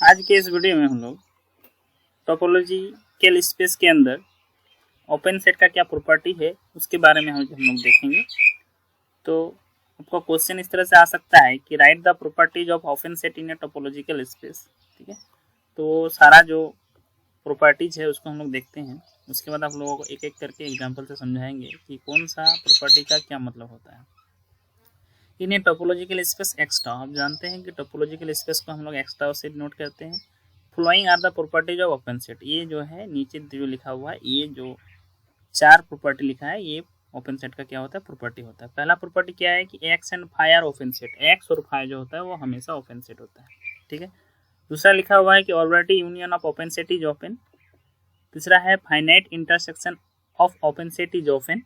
आज के इस वीडियो में हम लोग टोपोलॉजिकल स्पेस के अंदर ओपन सेट का क्या प्रॉपर्टी है उसके बारे में हम लोग देखेंगे। तो आपका क्वेश्चन इस तरह से आ सकता है कि right the properties of open set in a topological space. ठीक है, तो सारा जो प्रॉपर्टीज है उसको हम लोग देखते हैं, उसके बाद आप लोगों को एक एक करके एग्जाम्पल से समझाएंगे कि कौन सा प्रॉपर्टी का क्या मतलब होता है। इन ए टोपोलॉजिकल स्पेस एक्स्ट्रा, आप जानते हैं कि टोपोलॉजिकल स्पेस को हम लोग एक्स्ट्रा से डिनोट करते हैं। Following are the properties of open set, ये जो है नीचे जो लिखा हुआ है, ये जो चार प्रॉपर्टी लिखा है ये ओपन सेट का क्या होता है, प्रॉपर्टी होता है। पहला प्रॉपर्टी क्या है कि X and phi are open set, X और फाई जो होता है वो हमेशा ओपन सेट होता है। ठीक है, दूसरा लिखा हुआ है कि arbitrary union of open set is open. तीसरा है finite intersection of open set is open.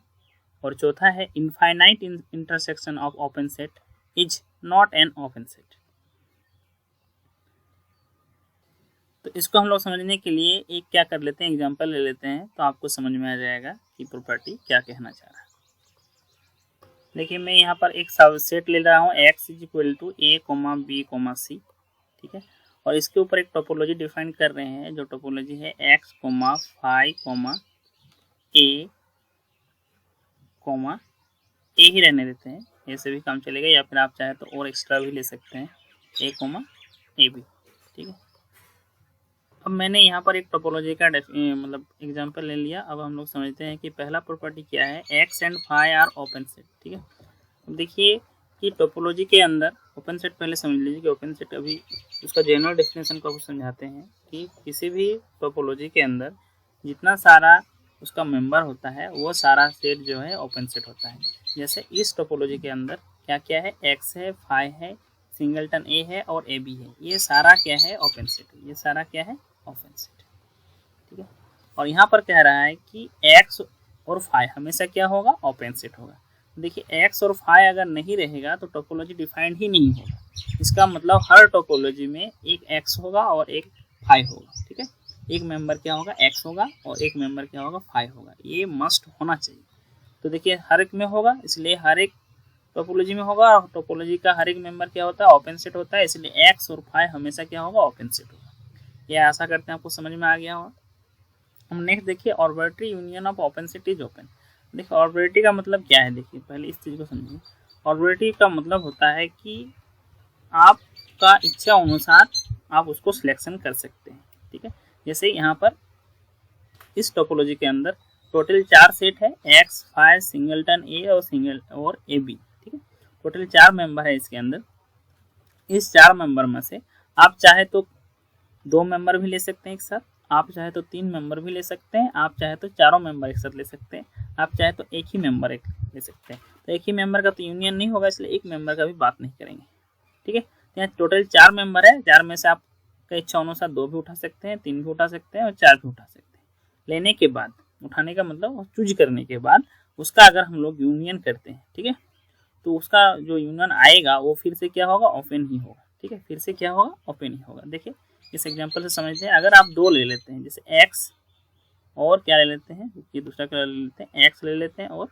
और चौथा है infinite intersection of open set is not an open set. तो इसको हम लोग समझने के लिए एक क्या कर लेते हैं, एग्जांपल ले लेते हैं, तो आपको समझ में आ जाएगा कि प्रॉपर्टी क्या कहना चाह रहा है। देखिए मैं यहाँ पर एक सबसेट ले रहा हूँ, x is equal to a, b, c। ठीक है, और इसके ऊपर एक टोपोलॉजी डिफाइन कर रहे हैं, जो टोपोलॉजी है x, फाई, a ही रहने देते हैं, ऐसे भी काम चलेगा, या फिर आप चाहे तो और एक्स्ट्रा भी ले सकते हैं, a भी। ठीक है, अब मैंने यहाँ पर एक टोपोलॉजी का मतलब एग्जांपल ले लिया। अब हम लोग समझते हैं कि पहला प्रॉपर्टी क्या है, X and phi are open set. ठीक है, अब देखिए कि टोपोलॉजी के अंदर ओपन सेट पहले समझ लीजिए कि ओपन सेट, अभी उसका जनरल डेफिनेशन को समझाते हैं कि किसी भी टोपोलॉजी के अंदर जितना सारा उसका मेंबर होता है वो सारा सेट जो है ओपन सेट होता है। जैसे इस टोपोलॉजी के अंदर क्या क्या है, एक्स है, फाई है, सिंगलटन ए है और ए बी है, ये सारा क्या है, ओपन सेट, ये सारा क्या है, ओपन सेट। ठीक है, और यहाँ पर कह रहा है कि एक्स और फाई हमेशा क्या होगा, ओपन सेट होगा। देखिए एक्स और फाई अगर नहीं रहेगा तो टोपोलॉजी डिफाइंड ही नहीं होगा। इसका मतलब हर टोपोलॉजी में एक एक्स होगा और एक फाई होगा। ठीक है, एक मेंबर क्या होगा, एक्स होगा और एक मेंबर क्या होगा, फाई होगा, ये मस्ट होना चाहिए। तो देखिए हर एक में होगा, इसलिए हर एक टोपोलॉजी में होगा, और टोपोलॉजी का हर एक मेंबर क्या होता है, ओपन सेट होता है, इसलिए एक्स और फाई हमेशा क्या होगा, ओपन सेट होगा। ये आशा करते हैं आपको समझ में आ गया होगा। हम नेक्स्ट देखिए arbitrary union of open set is open. देखिए ऑर्बिटरी का मतलब क्या है, देखिए पहले इस चीज़ को समझिए। ऑर्बिटरी का मतलब होता है कि आपका इच्छा अनुसार आप उसको सिलेक्शन कर सकते हैं। ठीक है, जैसे यहाँ पर इस टोपोलॉजी के अंदर टोटल 4 सेट है, एक्स, फाई, सिंगलटन ए और ए बी। ठीक है, टोटल 4 मेंबर है इसके अंदर। इस 4 मेंबर में से आप चाहे तो 2 मेंबर भी ले सकते हैं एक साथ, आप चाहे तो 3 मेंबर भी ले सकते हैं, आप चाहे तो चारों मेंबर एक साथ ले सकते हैं, आप चाहे तो एक ही मेंबर ले सकते हैं। तो एक ही मेंबर का तो यूनियन नहीं होगा, इसलिए एक मेंबर का भी बात नहीं करेंगे। ठीक है, तो यहाँ टोटल 4 मेंबर है, 4 में से आप इच्छा अनुसार 2 भी उठा सकते हैं, 3 भी उठा सकते हैं और 4 भी उठा सकते हैं। लेने के बाद, उठाने का मतलब चूज करने के बाद उसका अगर हम लोग यूनियन करते हैं, ठीक है, तो उसका जो यूनियन आएगा वो फिर से क्या होगा, ओपन ही होगा। ठीक है, फिर से क्या होगा, ओपन ही होगा। देखिए इस एग्जांपल से समझते हैं, अगर आप 2 ले लेते हैं, जैसे एक्स और क्या ले लेते हैं, ये दूसरा कलर ले लेते हैं, एक्स ले लेते हैं और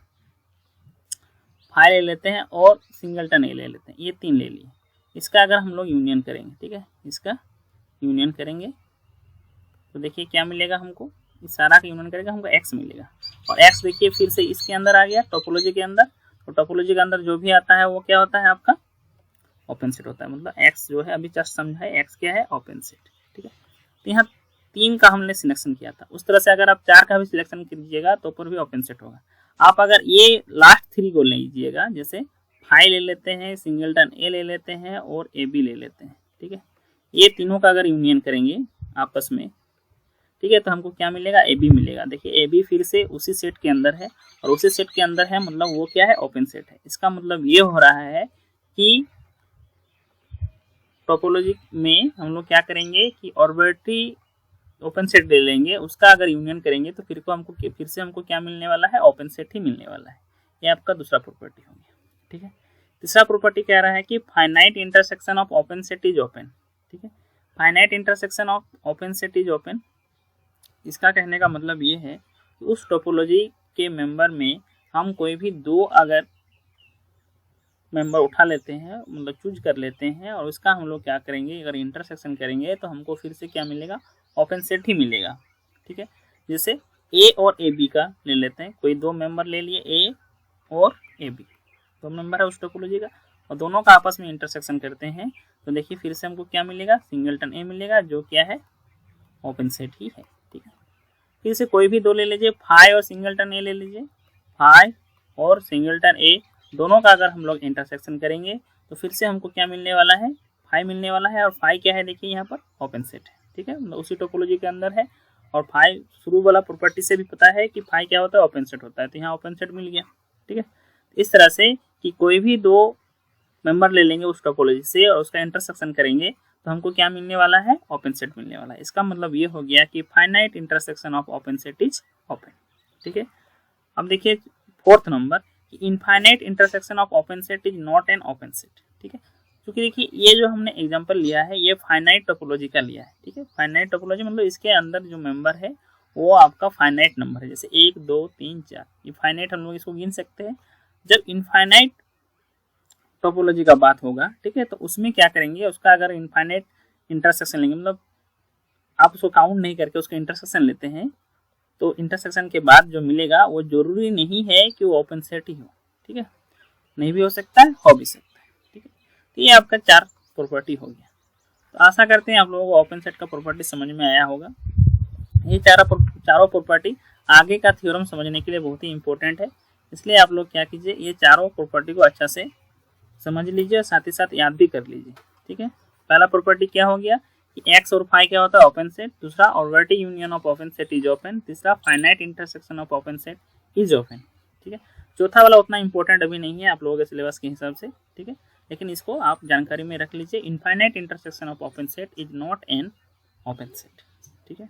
फाई ले लेते हैं और सिंगलटन ए ले लेते हैं, ये 3 ले लिए। इसका अगर हम लोग यूनियन करेंगे, ठीक है, इसका यूनियन करेंगे तो देखिए क्या मिलेगा हमको, इस सारा का यूनियन करेगा हमको एक्स मिलेगा। और एक्स देखिए फिर से इसके अंदर आ गया टोपोलॉजी के अंदर, तो टोपोलॉजी के अंदर जो भी आता है वो क्या होता है, आपका ओपन सेट होता है। मतलब एक्स जो है, अभी जस्ट समझा है, एक्स क्या है, ओपन सेट। ठीक है, तो यहाँ 3 का हमने सिलेक्शन किया था, उस तरह से अगर आप 4 का भी सिलेक्शन कीजिएगा तो पर भी ओपन सेट होगा। आप अगर ये लास्ट 3 को लीजिएगा, जैसे फाई ले लेते हैं, सिंगलटन ए ले लेते हैं और ए बी ले लेते हैं। ठीक है, ये तीनों का अगर यूनियन करेंगे आपस में, ठीक है, तो हमको क्या मिलेगा, ए बी मिलेगा। देखिए ए बी फिर से उसी सेट के अंदर है, और उसी सेट के अंदर है मतलब वो क्या है, ओपन सेट है। इसका मतलब ये हो रहा है कि टोपोलॉजी में हम लोग क्या करेंगे कि ऑर्बिटरी ओपन सेट ले लेंगे, उसका अगर यूनियन करेंगे तो फिर से हमको क्या मिलने वाला है, ओपन सेट ही मिलने वाला है। ये आपका दूसरा प्रॉपर्टी हो गया। ठीक है, तीसरा प्रॉपर्टी कह रहा है कि finite intersection of open set is open. ठीक है, finite intersection of open set is open, इसका कहने का मतलब ये है कि उस टोपोलॉजी के मेंबर में हम कोई भी 2 अगर मेंबर उठा लेते हैं, मतलब चूज कर लेते हैं, और उसका हम लोग क्या करेंगे, अगर इंटरसेक्शन करेंगे तो हमको फिर से क्या मिलेगा, ओपन सेट ही मिलेगा। ठीक है, जैसे ए और ए बी का ले लेते हैं, कोई दो मेंबर ले लिए ए और ए बी, दो मेंबर है उस टोपोलॉजी का, और दोनों का आपस में इंटरसेक्शन करते हैं तो देखिए फिर से हमको क्या मिलेगा, सिंगलटन ए मिलेगा, जो क्या है, ओपन सेट ही है। ठीक है, फिर से कोई भी दो ले लीजिए, फाई और सिंगलटन ए ले लीजिए, फाई और सिंगलटन ए दोनों का अगर हम लोग इंटरसेक्शन करेंगे तो फिर से हमको क्या मिलने वाला है, फाई मिलने वाला है, और फाई क्या है देखिए यहाँ पर ओपन सेट है। ठीक है, मतलब उसी टोपोलॉजी के अंदर है, और फाई शुरू वाला प्रॉपर्टी से भी पता है कि फाई क्या होता है, ओपन सेट होता है, तो यहाँ ओपन सेट मिल गया। ठीक है, इस तरह से कि कोई भी दो मेंबर ले लेंगे उस टोपोलॉजी से और उसका इंटरसेक्शन करेंगे तो हमको क्या मिलने वाला है, ओपन सेट मिलने वाला है। इसका मतलब ये हो गया कि finite intersection of open set is open. ठीक है, अब देखिए fourth number, infinite intersection of open set is not an open set. ठीक है, क्योंकि देखिए ये जो हमने एग्जांपल लिया है ये फाइनाइट टोपोलॉजी का लिया है। ठीक है, फाइनाइट टोपोलॉजी मतलब इसके अंदर जो मेंबर है वो आपका फाइनाइट नंबर है, जैसे 1 2 3 4, ये फाइनाइट हम लोग इसको गिन सकते हैं। जब इनफाइनाइट टोपोलॉजी का बात होगा, ठीक है, तो उसमें क्या करेंगे, उसका अगर इनफाइनाइट इंटरसेक्शन लेंगे, मतलब आप उसको काउंट नहीं करके उसका इंटरसेक्शन लेते हैं, तो इंटरसेक्शन के बाद जो मिलेगा वो जरूरी नहीं है कि वो ओपन सेट ही हो। ठीक है, नहीं भी हो सकता है, हो भी सकता है। ठीक है, तो ये आपका 4 प्रॉपर्टी हो गया। तो आशा करते हैं आप लोगों को ओपन सेट का प्रॉपर्टी समझ में आया होगा। ये चारों प्रॉपर्टी आगे का थ्योरम समझने के लिए बहुत ही इंपॉर्टेंट है, इसलिए आप लोग क्या कीजिए, ये चारों प्रॉपर्टी को अच्छा से समझ लीजिए और साथ ही साथ याद भी कर लीजिए। ठीक है, पहला प्रॉपर्टी क्या हो गया कि एक्स और फाई क्या होता है, ओपन सेट। दूसरा, already union of open set is open. तीसरा, finite intersection of open set is open. ठीक है, चौथा वाला उतना इंपॉर्टेंट अभी नहीं है आप लोगों के सिलेबस के हिसाब से। ठीक है, लेकिन इसको आप जानकारी में रख लीजिए, infinite intersection of open set is not an open set. ठीक है।